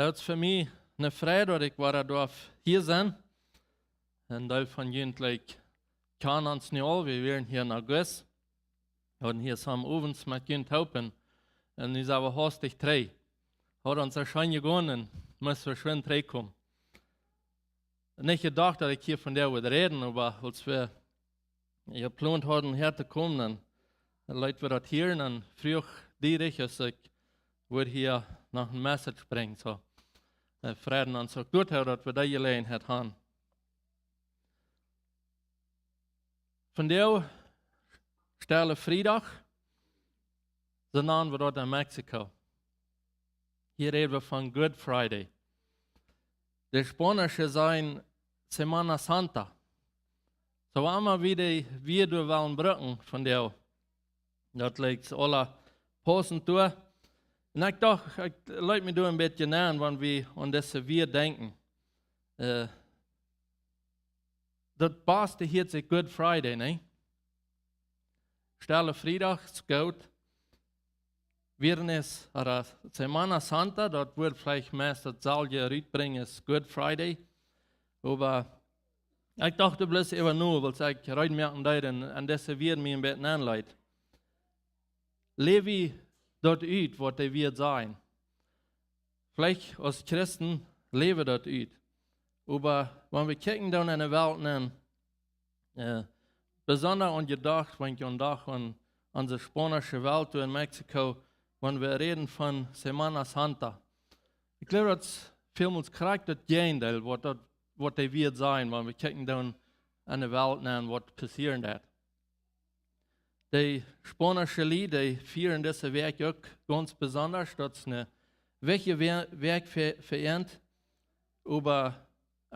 Het is voor mij een vrede dat ik waar darf hier zijn. En deel van jullie kan ons niet al. We waren hier in augustus. We hadden hier samen ovens met jullie helpen. En nu zijn we hastig 3. Had ons waarschijnlijk gewonnen, moesten we schön 3 komen. Nicht gedacht, dat ik hier von der würde reden, aber als wir geplant hadden hier te komen, dan leiden we dat hier en dan vroeg direct als ik würde hier noch een message brengen. So, vreden ons ook goed houden dat we dat gelegenheid hebben. Von der stelle vrijdag, dan namen we dat in Mexico. Hier reden we van Good Friday. De Spanische zijn Semana Santa. So einmal wie du wollen brücken von der. Das liegt alle Posten durch. Und ich dachte, ich leite mir ein bisschen näher, wenn wir an das wir denken. Das Beste hier ist Good Friday, ne? Stelle Freitag ist gut. Wir es oder Semana Santa, dort wird vielleicht meist das Salje rütbringen, ist Good Friday. Aber ich dachte bloß immer nur, weil ich rein merken da und das wird mir ein bisschen anleiten. Lebe dort ut, was der wird sein. Vielleicht als Christen leben dort ut. Aber wenn wir kicken dann in der Welt an, besonders an gedacht, wenn ich an unsere spanische Welt in Mexiko, wenn wir reden von Semana Santa. Ich glaube, dass vielmals kriegt das Gegenteil, was der wird sein, wenn wir kicken dann an der Welt an, was passieren wird. Die spanische Lieder, die feiern diese Werk auch ganz besonders, dass es eine Werk verehrt, aber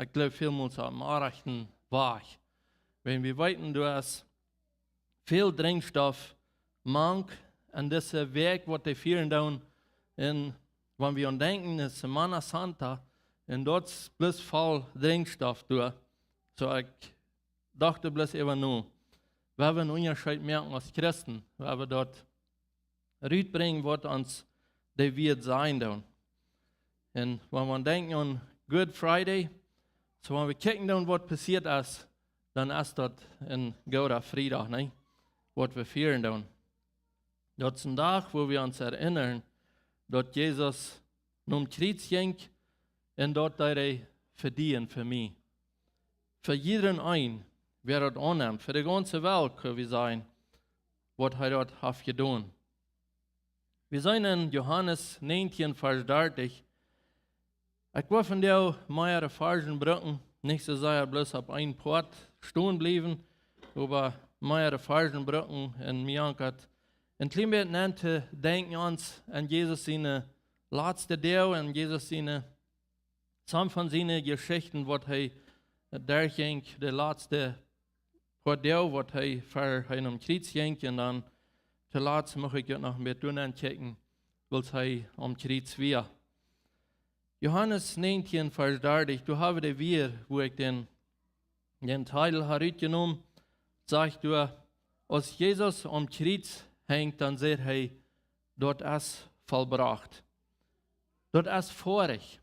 ich glaube, vielmals am rechten Weg. Wenn wir weiten, du hast viel Drängstoff, Mank, an diese Werk, was die feiern dann, und wenn wir an denken, ist Semana Santa, und dort ist bloß voll Drängstoff durch. So ich dachte bloß immer nur, wir einen Unterschied merken als Christen, weil wir dort rütbringen, was uns der wird sein dann. Und wenn wir denken an Good Friday, so wenn wir gucken dann, was passiert ist, dann ist das ein guter Freitag, ne? Was wir feiern dann. Das ist ein Tag, wo wir uns erinnern, dass Jesus zum Kreuz ging und dort er verdient für mich. Für jeden einen. Wer das annimmt, für die ganze Welt können wir sein, was er dort hat getan. Wir sind in Johannes 19, Vers 30. Ich war von der mehrere Versen brücken, nicht so sehr bloß auf ein Port stehen bleiben, aber mehrere Versen brücken und mir hat ein klein bisschen denken uns an Jesus seine letzte Deo, an Jesus seine, some von seinen Geschichten, was durchging, der letzte Voor deel wat hij voor hem Kreuz ging en dan te laatst mag ik het nog meer doen en kijken, wat hij om Kreuz weer. Johannes 19, Vers 30, du habe de weer, wo ik den Teil herutgenommen, sagt du, als Jesus om Kreuz hängt, dann sagt hij, dort ist vollbracht. Dort ist vorig.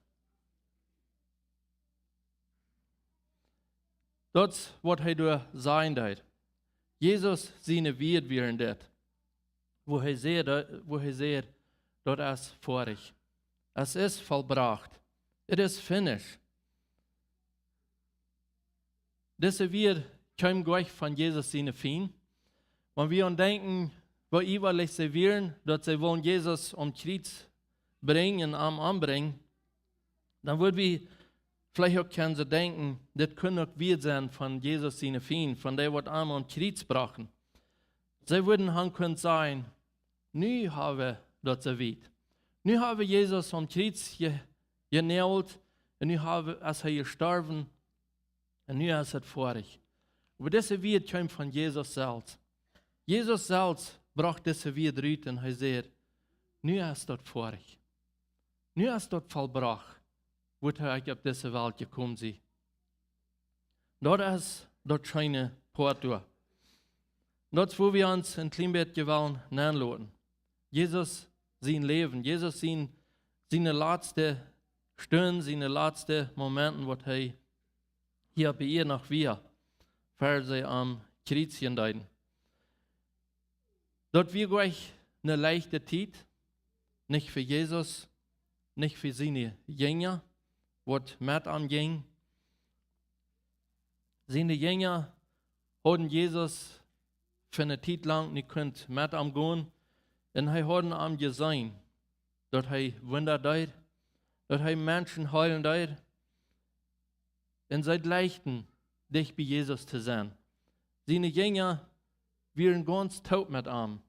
Dat is wat hij door zijn deed. Jesus zijn weer in dat. Wo hij zegt, dat is vorig. Es ist vollbracht. It is finished. Diese wir kommen gleich von Jesus seine Fien. Wenn wir an denken, wo überlich sie wären, dass sie wollen Jesus um Kreuz bringen, anbringen, dann würden wir vielleicht auch können sie denken, das können auch wir sein von Jesus seine Fien, von der, was einmal am Kreuz brachen. Sie würden haben können sagen, nu haben wir das erwähnt. Nu haben wir Jesus am Kreuz genäht, und nu haben er gestorben, und nu ist es vorig. Aber diese Welt kommt von Jesus selbst. Jesus selbst brachte diese Welt raus und er sagt, nu ist das vorig. Nu ist das vollbracht. Wo er auf diese Welt gekommen ist. Dort ist das schöne Porto. Dort, wo wir uns ein klein bisschen nachladen. Jesus, sein Leben, Jesus, seine letzte stören seine letzten Momenten, wo er hier bei ihr noch wir, weil sie am Kreuzchen leiden. Dort wir gleich eine leichte Zeit, nicht für Jesus, nicht für seine Jünger, was mit am ging. Seine Jünger hatten Jesus für eine Zeit lang nicht könnt mit am gehen, und er hatten am gesehen, dass er Wunder tut, dass er Menschen heilen tut, und seit leichten, dich bei Jesus zu sein. Seine Jünger waren ganz taub mit ihm.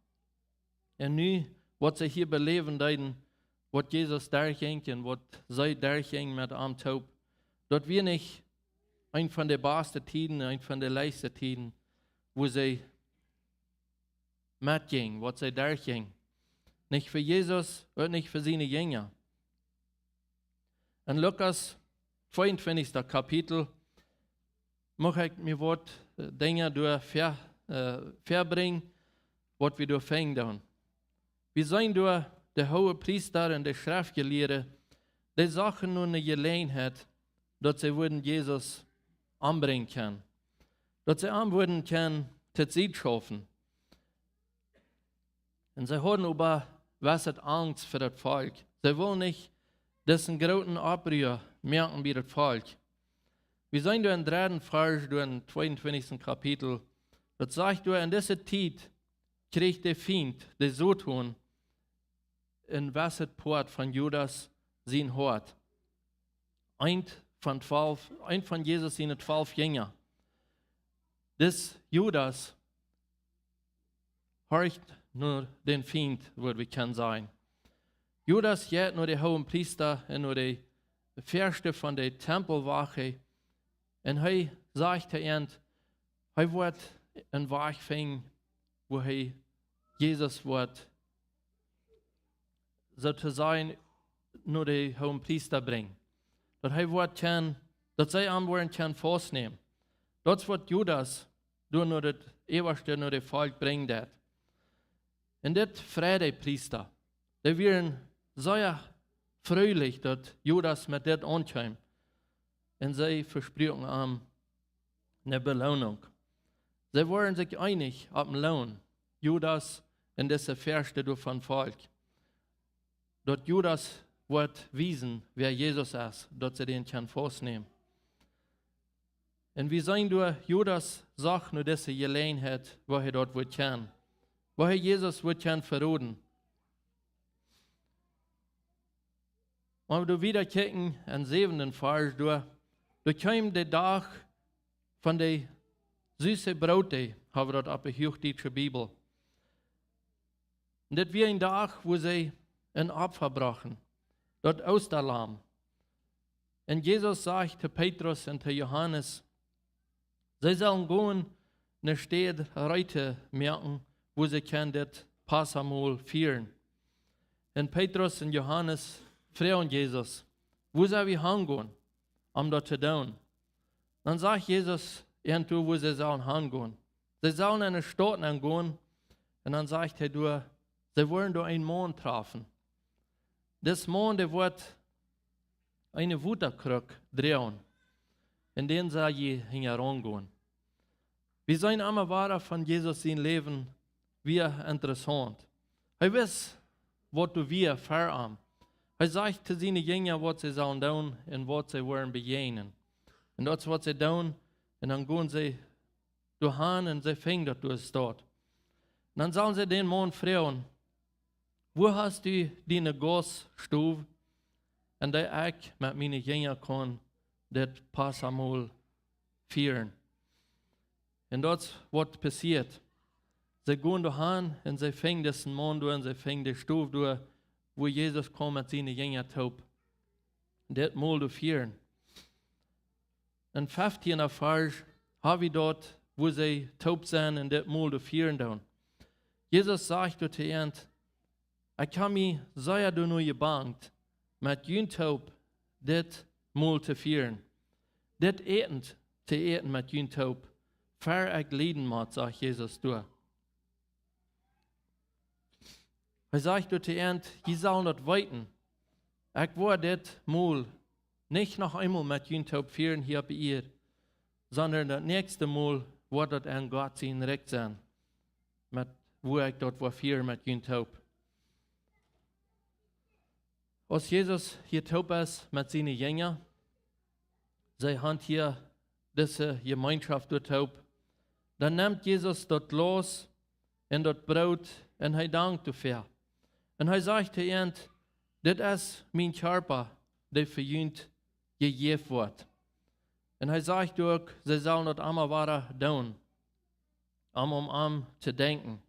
Und nu, was sie hier beleben tun, was Jesus durchging und was sie durchging mit ihm taub, dort wir nicht ein von den besten Tiden, ein von den leichtesten Tiden, wo sie mitging, was sie durchging. Nicht für Jesus und nicht für seine Jünger. In Lukas 22. Kapitel möchte ich mir was Dinge durch verbringen, was wir durch fängen. Wir sind durch der hohe Priester und der Schriftgelehrte, die Sachen nur eine Gelegenheit, dass sie würden Jesus anbringen können. Dass sie anwürden können, zur Zeit schaffen. Und sie haben aber was Angst für das Volk. Sie wollen nicht diesen großen Abrühr merken bei das Volk. Wir sind durch den 3. Vers, durch den 22. Kapitel, das sagt, in dieser Zeit kriegt der Feind, der Satan, in was Port von Judas sein Hort. Ein von Jesus seine 12 Jünger. Das Judas horcht nur den Feind, würde wir können sein. Judas geht nur der hohen Priester und nur der Fürste von der Tempelwache. Und er sagt er wird ein Weg finden, wo er Jesus wird sozusagen nur der hohen Priester bringen. Dass er wird kann, dass sie am kann festnehmen. Das wird Judas nur das Ewigste, nur das Volk bringen wird. Und das Friede-Priester, die wären sehr fröhlich, dass Judas mit das ankommt. Und sie versprechen ihm eine Belohnung. Sie waren sich einig auf den Lohn, Judas und diese Fürste durch von Volk. Dort Judas wird wiesen, wer Jesus ist, dass sie den kann festnehmen. Und wir sehen durch Judas sagt nur diese Gelegenheit, wo er dort wird kann. Wo er Jesus wird kann verraten. Wenn wir wieder kicken, an 7. Vers, da kam der Tag von der süßen Brote, haben wir dort auf der Plautdietsche Bibel. Und das war ein Tag, wo sie ein Opfer brachen, dort Osterlamm. Und Jesus sagt zu Petrus und zu Johannes, sie sollen gehen, eine Stadt Reute merken, wo sie können das Passamol feiern. Und Petrus und Johannes fragen Jesus, wo sollen wir hingehen, um das zu tun? Dann sagt Jesus irgendwo, wo sie sollen hingehen. Sie sollen in eine Stadt gehen, und dann sagt er, sie wollen durch einen Mann treffen. Das Mann, der wird eine Wutterkrug drehen, in den sie herangehen. Wir sehen immer weiter von Jesus sein Leben, wie interessant. Er weiß, was du wir verarmen. Er sagt zu seinen Jüngern, was sie sollen tun und was sie wollen begegnen. Und das, was sie tun, und dann gehen sie durch und sie finden das durch dort. Und dann sollen sie den Mann fragen, wo hast du deine Gasstube? Und der ich mit meinen Jüngern kann das Passamol feiern. Und das, was passiert. Sie gehen dahin und sie finden diesen Mann durch und sie finden die Stube durch, wo Jesus kommt mit seinen Jüngern taub. Das mal zu feiern. In 15. Vers haben wir dort, wo sie taub sind und das mal zu feiern tun. Jesus sagt dort zu ihnen, ich habe mich sehr nur gebannt, mit jün taub das mal zu feiern. Das zu eten mit jün taub, fair ich leiden muss, sagt Jesus durch. Er sagt dort zu ihnen, sie sollen das weiten. Ich war dit Mal nicht noch einmal mit Jüntaub führen hier bei ihr, sondern das nächste Mal wird das an Gott sein Recht sein, mit, wo ich dort war führen mit Jüntaub. Als Jesus hier taub ist mit seinen Jüngern, sie haben hier diese Gemeinschaft dort taub, dann nimmt Jesus dort los und dort Brot und er dankt dafür. Und er sagt zu ihnen, das ist mein Körper, der für jünt gegeben wird. Und er sagt auch, sie sollen das einmal weiter tun, um zu denken.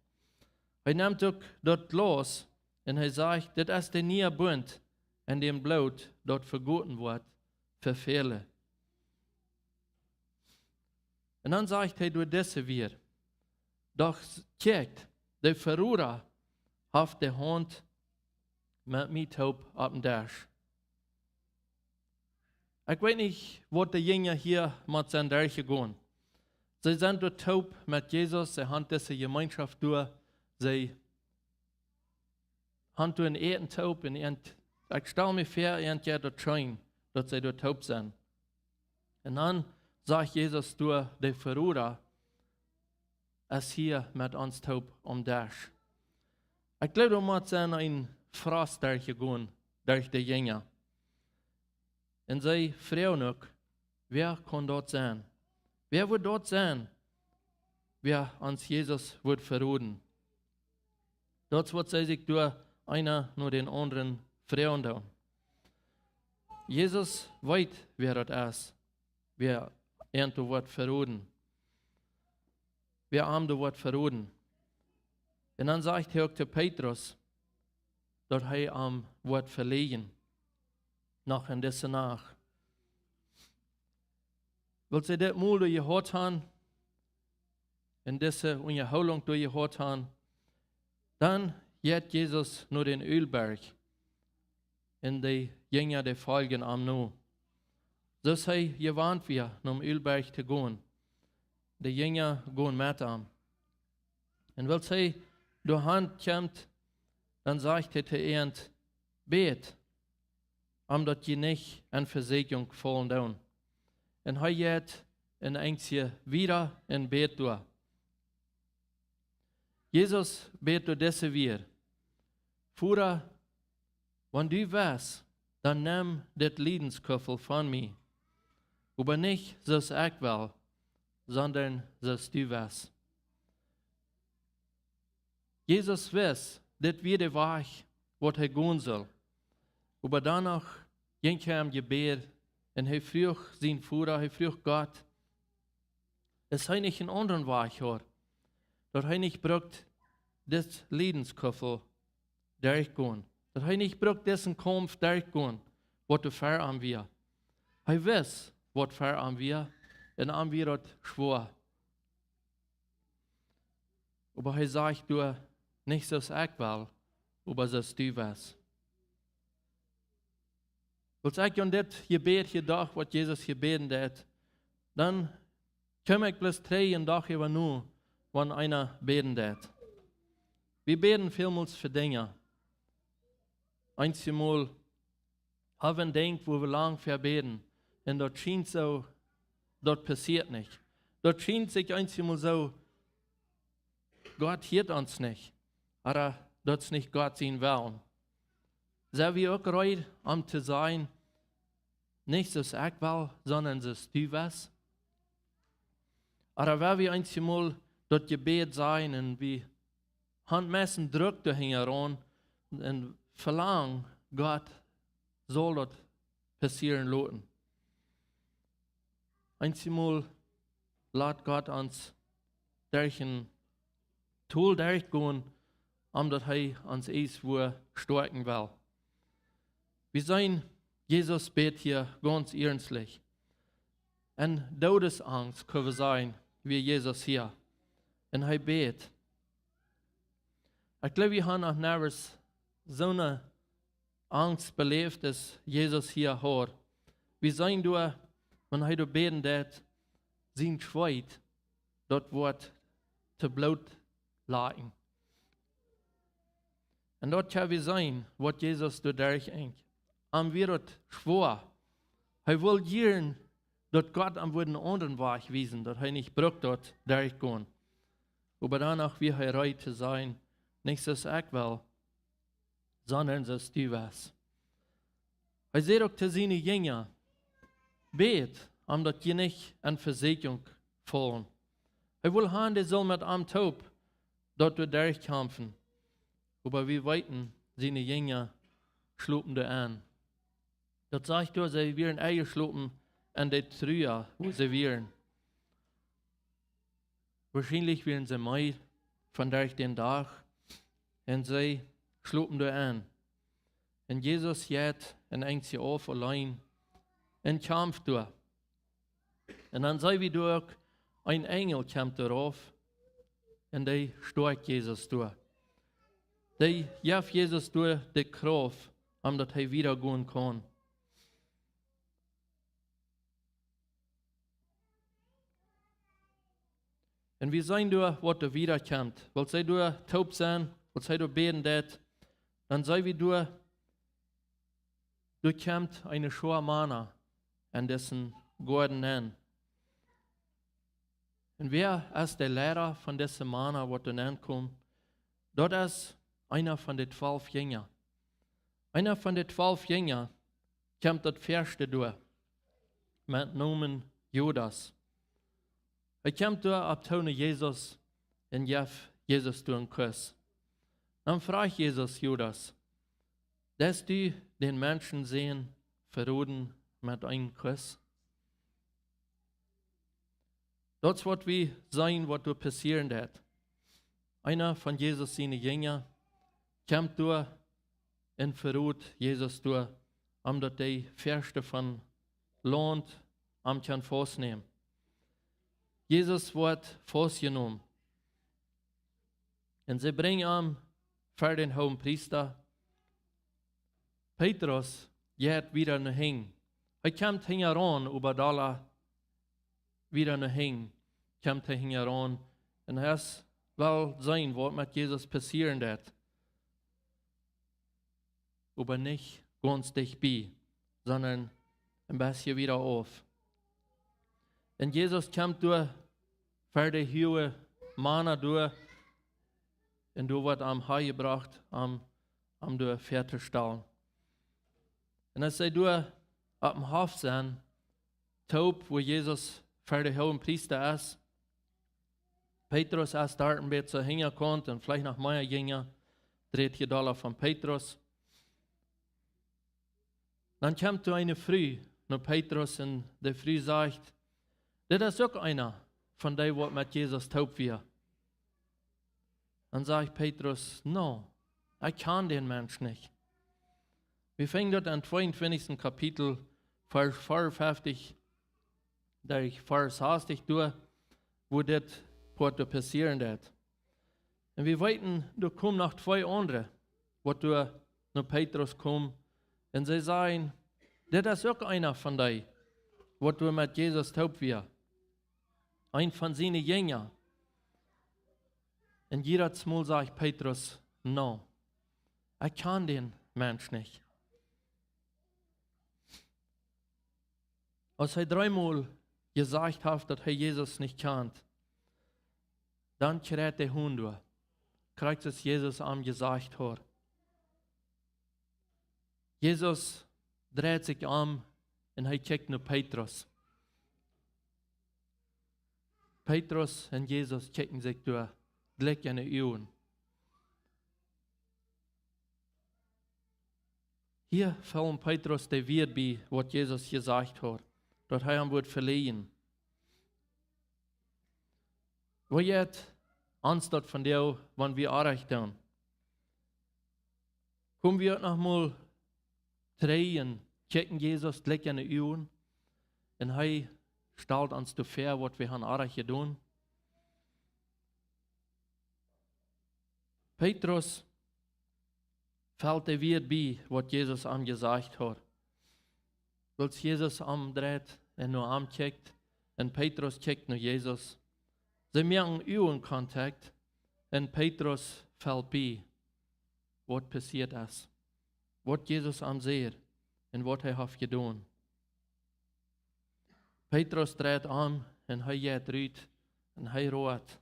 Er nimmt auch dort los und er sagt, das ist der neue Bund, in dem Blut dort vergoten wird für viele. Und dann sagt er durch diese wieder, doch checkt, der Verruder hat die Hand mit mir taub auf dem Tisch. Ich weiß nicht, was die Jünger hier mit seinen Dörfern gehen. Sie sind dort taub mit Jesus, sie haben diese Gemeinschaft durch, sie haben dort einen taub und ich stelle mir vor, ja dort schein, dass sie dort taub sind. Und dann sagt Jesus durch den Verruder, ist hier mit uns taub um Tisch. Ich glaube, du musst ein Frost durchgehen, durch die Jünger. Und sie fragen auch, wer kann dort sein? Wer wird dort sein, wer uns Jesus wird verraten? Dort wird sie sich durch einer nur den anderen fragen. Jesus weiß, wer das ist, wer irgendwo wird verraten. Wer am wird verraten. Und dann sagt er auch zu Petrus, dass er am wird verlegen. Noch in dieser Nacht. Weil sie das mal durchgehört haben, in dieser Unterhaltung durchgehört haben, dann geht Jesus nur den Ölberg in die Jünger, die folgen am Nu. So sei gewarnt wir, um Ölberg zu gehen. Die Jünger gehen mit am. Und weil sie durch Hand kommt, dann sagt er zu ihnen, bet, dass je nicht an Versägung fallen down. Und er geht in einzige wieder in Bet durch. Jesus bet durch diese wir. Vater, wenn du weißt, dann nimm das Leidensköffel von mir. Aber nicht, so ich will, sondern so du weißt. Jesus weiß, das wird der Weg, was er gehen soll. Aber danach ging er im Gebet und er fragt seinen Vater, er fragt Gott, es sei nicht einen anderen Weg hat, dass er nicht braucht, das Leidensköffel durchgehen, dass er nicht braucht, diesen Kampf durchgehen, was du fair an wir. Er weiß, was fair an wir, und an wir hat schwor. Aber er sagt, du, nicht so ich will, aber so du weißt. Als ich an das Gebet gedacht, was Jesus gebeten hat, dann komme ich bloß drehen Tag über nur, wenn einer beten hat. Wir beten vielmals für Dinge. Einmal haben wir ein Ding, wo wir lang für beten, und dort scheint so, dort passiert nicht. Dort scheint sich einmal so, Gott hört uns nicht, aber dort ist nicht Gott sein Willen. Sind wir auch bereit, zu sein, nicht so ich will, sondern so du was? Aber wenn wir einmal dort Gebet sein und wir haben messen Druck dahinter und verlangen, Gott soll das passieren lassen. Einmal lässt Gott uns durch ein Tool durchgehen, dass er uns wo stärken will. Wir sehen, Jesus bet hier ganz ernstlich. Und Todesangst können wir sein, wie Jesus hier. Und er bet. Ich glaube, wir haben auch nervös so eine Angst belebt, dass Jesus hier hat. Wir sehen durch, wenn er beten hat, sein Schweit, dort wird zu Blut lagen. Und dort können wir sehen, was Jesus dadurch am wird schwor. Hij will gieren, dat Gott am würden anderen Weg wiesen, dat hij nicht braucht dort durchgehen. Aber danach wie er reut zu sein, nicht das ich will, sondern das du was. Er sagt auch zu seinen Jüngern, bet, dat je nicht an Versicherung fallen. Er will haben, der soll mit am Taub dort durchkämpfen. Aber wir weiten, seine Jünger schlupen da an. Das sagt er, sie werden eingeschlupen an der Trühe, wo sie wären. Wahrscheinlich werden sie mehr von durch den Tag und sie schlupen da an. Und Jesus geht und hängt sie auf allein und kämpft da. Und dann sei wie durch, ein Engel kommt darauf und der stärkt Jesus durch. Der gibt Jesus durch die Kraft, dass er wieder gehen kann. Und wir sehen durch, was da wiederkommt. Weil sie durch taub sein, weil sie durch beten das, dann sei wie durch kommt eine Schar Mana an dessen Gorden an. Und wer ist der Lehrer von diesem Mana, was dann ankommt? Dort ist einer von den 12 Jüngern. Einer von den 12 Jüngern kommt das Erste durch, mit Namen Judas. Er kommt durch, abtone Jesus und gibt Jesus durch einen Kuss. Dann fragt Jesus Judas, dass du den Menschen sehen, verroden mit einem Kuss? Das wird wie sein, was du passieren wird. Einer von Jesus seine Jünger kommt durch und verrot Jesus durch, dass der Fürste von Land am kann festnehmen. Jesus wird festgenommen. Und sie bringen ihn vor den hohen Priester. Petrus geht wieder nach hin. Er kommt heran über Dalla wieder nach hin. Kommt heran. Und das will sein, was mit Jesus passieren wird. Aber nicht ganz dicht bei, sondern ein bisschen wieder auf. Und Jesus kommt durch für die hohe Mana durch und du wird am Hai gebracht, am durch Pferdestall. Und als sie durch ab dem Hof sind, taub, wo Jesus für die hohen Priester ist, Petrus ist dort ein bisschen hängen konnte und vielleicht noch mehr Jünger, dreht hier Dollar von Petrus. Dann kommt eine Früh, nur Petrus und der Früh sagt, das ist auch einer von denen, die mit Jesus taub wird. Dann sagt Petrus, no, ich kann den Mensch nicht. Wir fangen dort am 22. Kapitel, Vers 54, durch Vers 60 durch, wo das passieren wird. Und wir weiten, da kommen noch 2 andere, wo du nach Petrus kommst, und sie sagen, das ist auch einer von denen, wo du mit Jesus taub wird. Ein von seinen Jüngern. Und jedes Mal sagt Petrus, no, ich kann den Mensch nicht. Als er 3-mal gesagt hat, dass er Jesus nicht kennt, dann kräht der Hund durch. Kriegt es Jesus am gesagt hat. Jesus dreht sich um und er guckt nach Petrus. Petrus und Jesus checken sich durch, Blick in die Augen. Hier fällt Petrus der Wert bei, was Jesus gesagt hat, dass er ihm wird verliehen. Wo jetzt anstatt von der, wenn wir erreicht haben, kommen wir nochmal drehen, checken Jesus, Blick in die Augen, und er stellt uns vor, was wir haben erreicht tun. Petrus fällt der Wert bei, was Jesus ihm gesagt hat. Als Jesus umdreht und nur ancheckt, und Petrus checkt nur Jesus, sie merken Augenkontakt, und Petrus fällt bei, was passiert ist. Was Jesus am sieht. en wat hij heeft gedaan. Petrus dreht aan en hij gaat eruit en hij roert.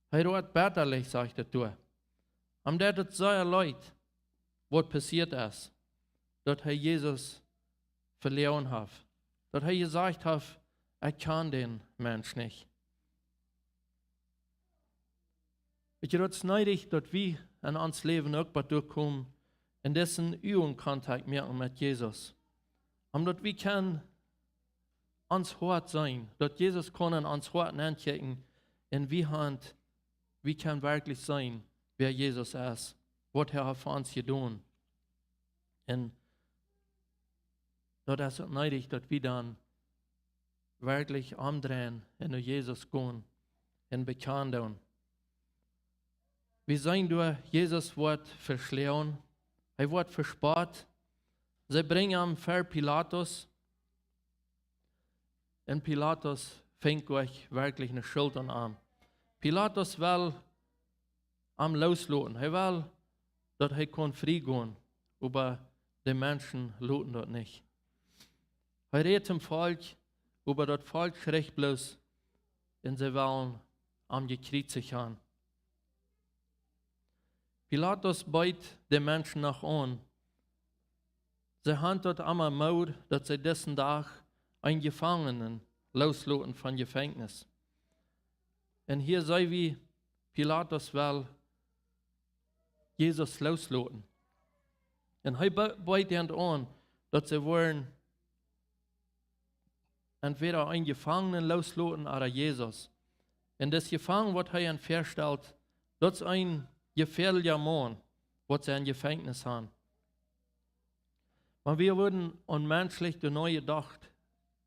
Hij roert bitterlich, sagt er toe. Omdat het zeer leid wat passiert is, dat hij Jezus verloren heeft. Dat hij gezegd heeft, ik kan den Mensch nicht. Weet je, dat is nodig dat we in ons leven ook wat doorkomen en dessen uw contact merken met Jezus. Omdat we kan ons hart zijn, dat Jezus kan in ons hart aankijken en we kan werkelijk zijn wer Jezus is, wat hij voor ons gedaan. En dat is het nodig dat we dan werkelijk omdraaien en naar Jezus gaan en bekend doen. We zijn door Jezus wordt verslaan, hij wordt verspoord. Ze brengen hem voor Pilatus. En Pilatus fängt euch wirklich eine Schuld an. Pilatus will am loslaten. Hij wil dat hij kon vrijgaan, aber die Menschen loten dat nicht. Hij redt dem Volk, aber dat Volk schreckt bloß, en sie wollen am gekreuzigt haben. Pilatus beugt die Menschen nach an. Sie haben dort einmal Mut, dass sie dessen Tag einen Gefangenen loslaten von Gefängnis. Und hier sei wie Pilatus will Jesus loslaten. Und er beugt an, dass sie wollen entweder einen Gefangenen loslaten oder Jesus. Und das Gefangene, was er verstellt, das ist ein gefährlicher Mann, was sie in Gefängnis haben. Wenn wir würden unmenschlich die neue Dacht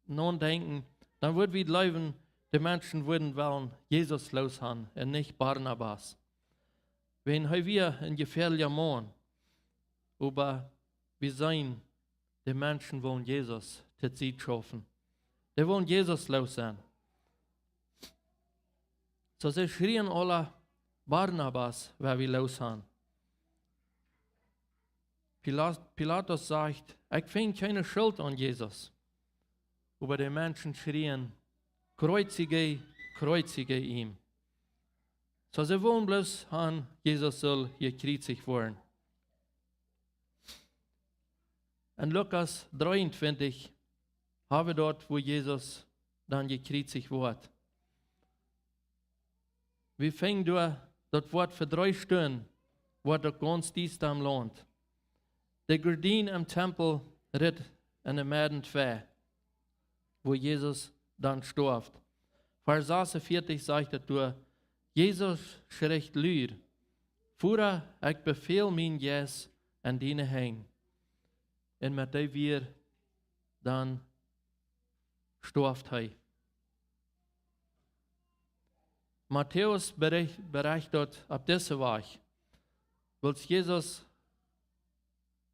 nachdenken, dann würden wir glauben, die Menschen würden wollen Jesus loshaben und nicht Barnabas. Wenn wir ein gefährlicher Mann, aber wir sein, die Menschen wollen Jesus zur Zeit schaffen. Die wollen Jesus los sein. So sie schrien alle Barnabas, wer wir los haben. Pilatus sagt, ich finde keine Schuld an Jesus. Aber die Menschen schrien, kreuzige, kreuzige ihm. So sie wollen bloß an Jesus soll gekreuzigt werden. In Lukas 23 haben wir dort, wo Jesus dann gekreuzigt wird. Wir fängen durch das Wort für 3 Stunden, wird das ganz dies am Land. Die Gardine im Tempel ritt in der Mäden 2, wo Jesus dann starb. Vers 46 sagt er durch, Jesus schreckt luid, Vater, ich befehl mein Jes an deine Hänge. Und mit dem wir dann starb er. Matthäus berichtet ab dieser Woche, als Jesus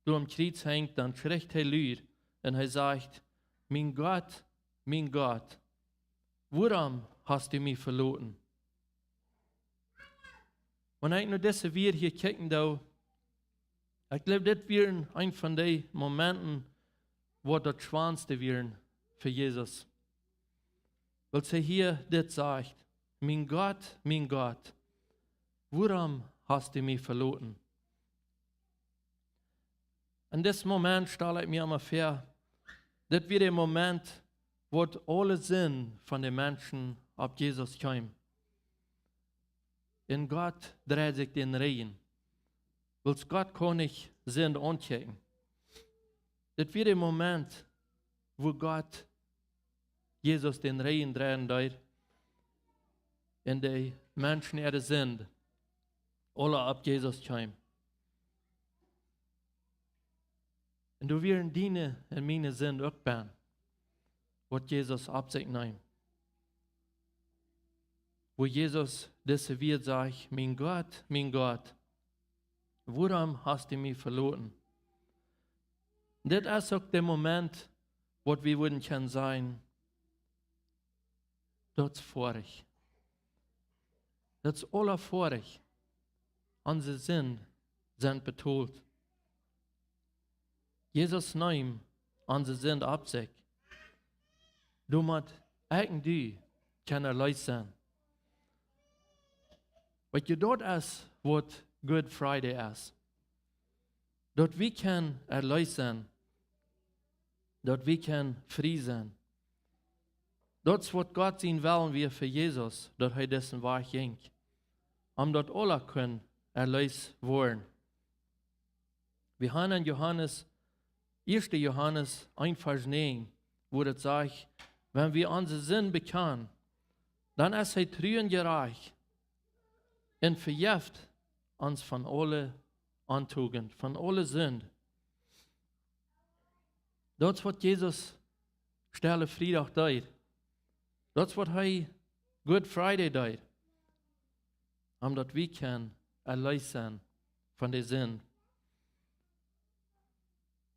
durch am Kreuz hängt, dann schreckt er luid und er sagt, mein Gott, warum hast du mich verloren? Wenn ich nur diese wir hier kicken, ich glaube, das wären ein von den Momenten, wo das Schwanste wären für Jesus. Weil sie hier das sagt, mein Gott, warum hast du mich verloren? In diesem Moment stelle ich mir immer vor, das wird der Moment, wo alle Sinn von den Menschen auf Jesus kommen. Und Gott dreht sich den Regen. Weil Gott kann nicht Sinn anchecken. Das wird der Moment, wo Gott Jesus den Regen drehen wird. Und die Menschen ihre sind, alle auf Jesus kommen. Und du wirst deine und meine Sinn auch werden, was Jesus auf sich nimmt. Wo Jesus diese wird sagt, mein Gott, warum hast du mich verloren? Das ist auch der Moment, wo wir würden können sein, das ist vorig. Das ist alle vorig. Unsere Sinn sind betont. Jesus nimmt onze zin opzegt. Du moet irgendwie kunnen luisteren. Wat je dat is, wat Good Friday is. Dat we kunnen luisteren. Dat we kunnen vrij zijn. Dat is wat God zien willen weer voor Jezus, dat hij dessen weg ging. Omdat alle kunnen erlöst worden. Wir haben in Johannes, 1. Johannes 1, Vers 9, wo es sagt, wenn wir unsere Sinn bekennen, dann ist er treu und gerecht und vergibt uns von alle Antugend, von alle Sünde. Das ist, was Jesus Stelle Freitag deed. Das ist, was er Good Friday deed. Omdat wir können erlöst sein von der Sünde.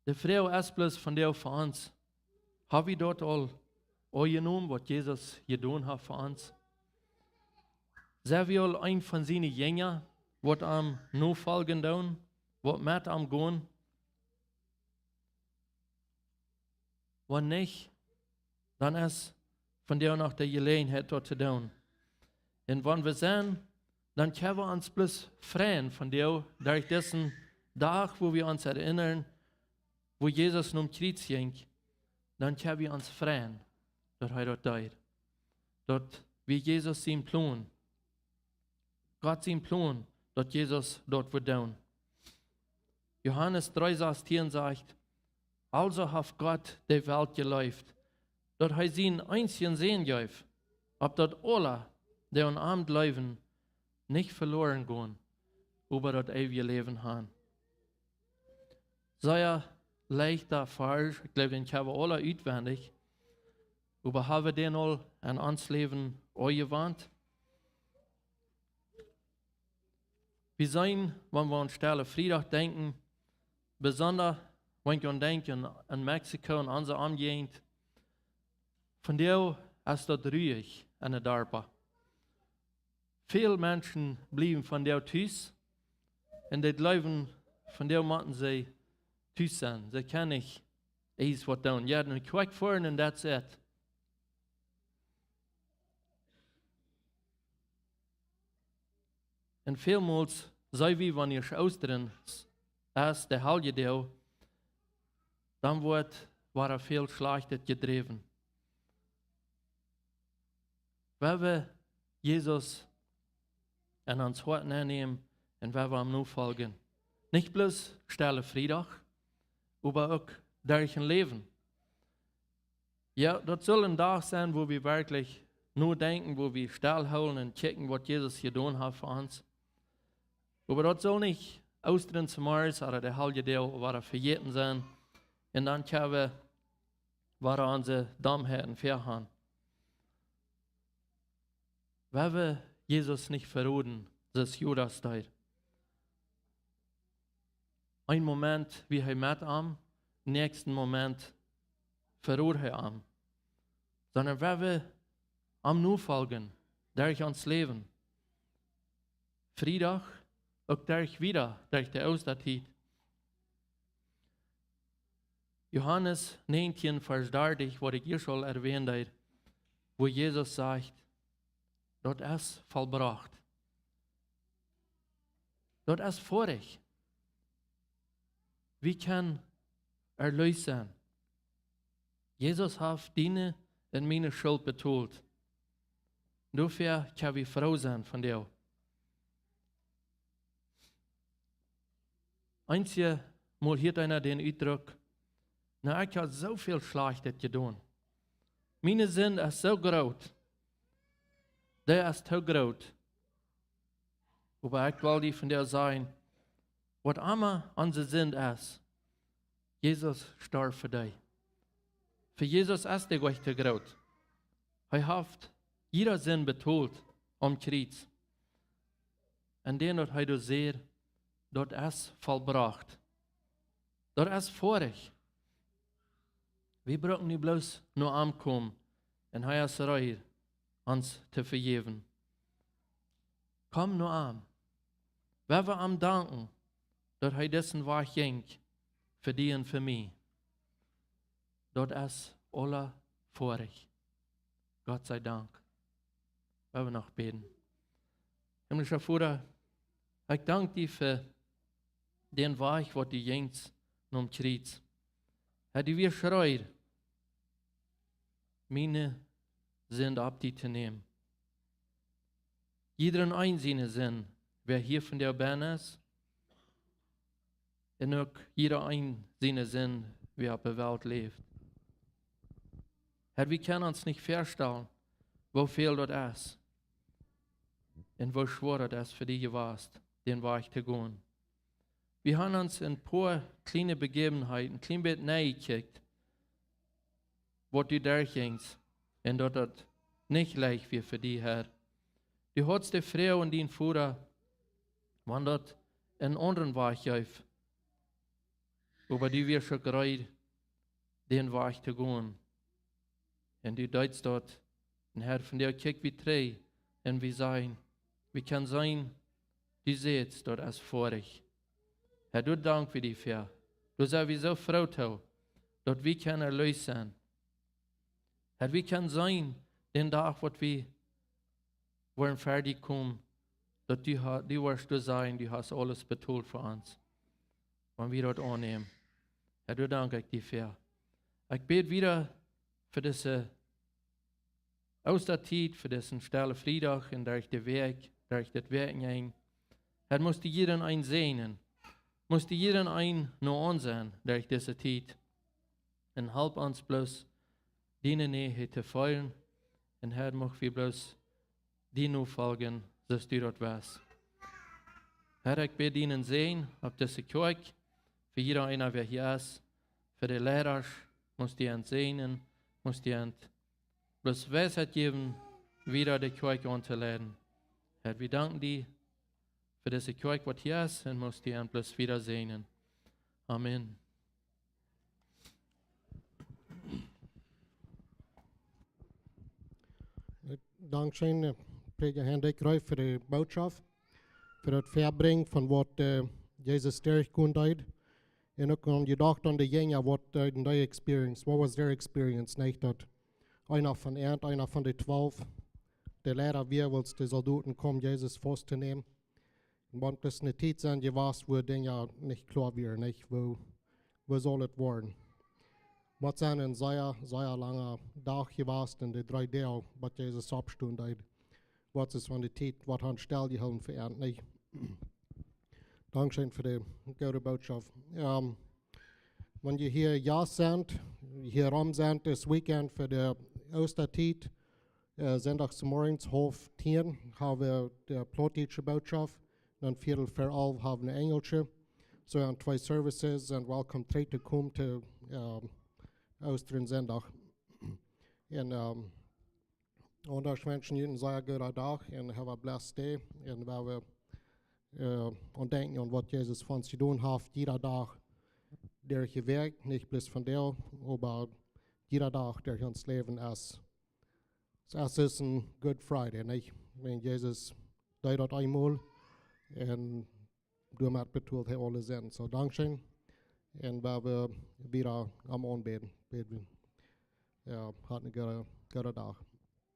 Die Frau ist bloß von der für uns. Haben wir dort all genommen, was Jesus getan hat für uns? Sind wir all ein von seinen Jüngern, was am nachfolgen tun, was mit am gehen? Wenn nicht, dann ist von der noch der Gelegenheit dort zu tun. Und wenn wir sind, dann können wir uns bloß freuen von der, durch diesen Tag, wo wir uns erinnern, wo Jesus nun Kreuz ging, dann können wir uns freuen, dass er dort deed. Dass wie Jesus sein Plan, Gott sein Plan, dass Jesus dort wird tun. Johannes 3,16 sagt, also hat Gott die Welt geliebt, dass er seinen einzigen Sohn gab, ob dort alle, die an Abend leben, nicht verloren gehen, aber das ewige Leben haben. Sei leichter falsch, ich glaube, den haben wir alle auswendig, aber haben wir den all an uns Leben angewandt? Wir sein, wenn wir an Stelle Freitag denken, besonders wenn wir denken an Mexiko und unsere Umgegend, von der ist dort ruhig an der Darba. Viele Menschen bleiben von der Tüß und die bleiben von der Motten sie Tüß sein. Sie können nicht eins was tun. Ja, dann quick fahren und that's it. Und vielmals, sei wie wenn ihr Austern ist, der halbe Deel, dann war viel Schlechtes gedreven. Wenn wir Jesus in uns Hort nehmen und wenn wir ihm nur folgen. Nicht bloß Stelle Freitag, aber auch durch ein Leben. Ja, das soll ein Tag sein, wo wir wirklich nur denken, wo wir stillhalten und checken, was Jesus getan hat für uns. Aber das soll nicht Ostern zum Mars oder der halbe Deel war vergeten sein. Und dann können wir unsere Dummheiten verhören. Wenn wir Jesus nicht verraten, das Judas deed. Ein Moment, wie er mit am, nächsten Moment verrät er am. Sondern wenn wir am nur folgen, durch uns Leben, Freitag, auch durch wieder, durch die Osterzeit. Johannes 19, Vers 30, was ich hier schon erwähnt habe, wo Jesus sagt, dort ist vollbracht. Dort ist vorig. Wie kann erlöst sein? Jesus hat deine und meine Schuld betont. Dafür können wir froh sein von dir. Einzige Mal hier einer den Ausdruck, na, ich habe so viel Schlechtes getan. Meine Sünde ist so groß. Der ist so groß. Aber ich will die von dir sagen, was immer unsere Sünde ist, Jesus starb für dich. Für Jesus ist der Gott groß. Er hat jeder Sünde betont am Kreuz. Und den hat er sehr, dort ist vollbracht. Dort ist vorig. Wir brauchen nicht bloß nur ankommen und er ist reich, uns zu vergeben. Komm nur an. Wenn wir am danken, dass er dessen Weg ging, für dich und für mich. dort ist alle vorig. Gott sei Dank. Wollen wir noch beten. Himmlischer Vater, ich danke dir für den Weg, was du jengst nom kriegst. Herr, die wir schreit, meine sind ab die zu nehmen. Jeder einzelne Sinn, wer hier von der Bahn ist, und auch jeder einzelne Sinn, wer auf der Welt lebt. Herr, wir können uns nicht vorstellen, wo viel das ist und wo schwer das ist für die warst, den Weg zu gehen. Wir haben uns in ein paar kleine Begebenheiten, ein klein bisschen näher gekickt, wo du durchgingst und dass das nicht leicht wird für die, Herr. Du hast die Frau und den Vater, wenn das einen anderen Weg gibt, aber die wir schon gerade den Weg zu gehen. Und du deutst dort, und Herr, von der kick wie drei, und wir sein, wie kann sein, du seht dort als vorig. Herr, du dank für die für. Du sagst, wie so froh, dort wir können erlöst sein. Herr, wie kann sein, den Tag, wo wir wollen fertig kommen, dort du wirst du sein, du hast alles betont für uns. Wenn wir dort annehmen. Herr, du danke ich dir für. Ich bete wieder für diese Osterzeit, für diesen stille Freitag und durch den Weg, durch das Werken ein. Herr, musst du jeden einsehen, musst du jeden ein nur ansehen durch diese Zeit. Und halb uns bloß deine Nähe zu folgen. Und Herr, möchten wir bloß die nur folgen, dass du dort warst. Herr, ich bete ihnen sehen, auf diese Kirche, für jeder einer, wer hier ist, für die Lehrer, muss die sehen, muss die bloß Weisheit geben, wieder die Kirche anzuleiten. Herr, wir danken dir für diese Kirche, was hier ist, und muss die bloß wieder sehen. Amen. Dankzij Prediger Herrn Teichroeb für die Botschaft, für das Verbringen von was Jesus durchgekommen hat. Und auch an gedacht an die Jünger, was die Experience, what was their experience, nicht dat einer von einer von den 12, der Lehrer wir, weil die Soldaten kommen, Jesus festzunehmen. Und wenn das eine Zeit sein, die warst, wo Dinge nicht klar wären, nicht, wo soll es werden. Was sind ein sehr langer Tag gewesen, in die 3 Tage, was Jesus abstund hat. Was ist von der Zeit, was han Stell gehalten für er nicht. Dankeschön für die gute Botschaft. Wenn ihr hier sind, hier rum sind, das Weekend für die Osterzeit, sonntagsmorgens 9:30 haben wir die Plautdietsche Botschaft, dann 11:45 haben wir Engelsche. So haben 2 Services und welcome 3 to come to Ostern Sonntag. Und ich wünsche Ihnen einen sehr guten Tag und have a blessed day. Und weil wir denken an was Jesus von uns getan hat, jeder Tag durch den Weg, nicht bloß von dir, aber jeder Tag durch uns Leben ist. Es ist ein Good Friday, nicht? Wenn Jesus dort einmal und du mit betont, hey, alle sind. So, Dankeschön. Und weil wir wieder am Anbeten. Ja, hat einen guten Tag.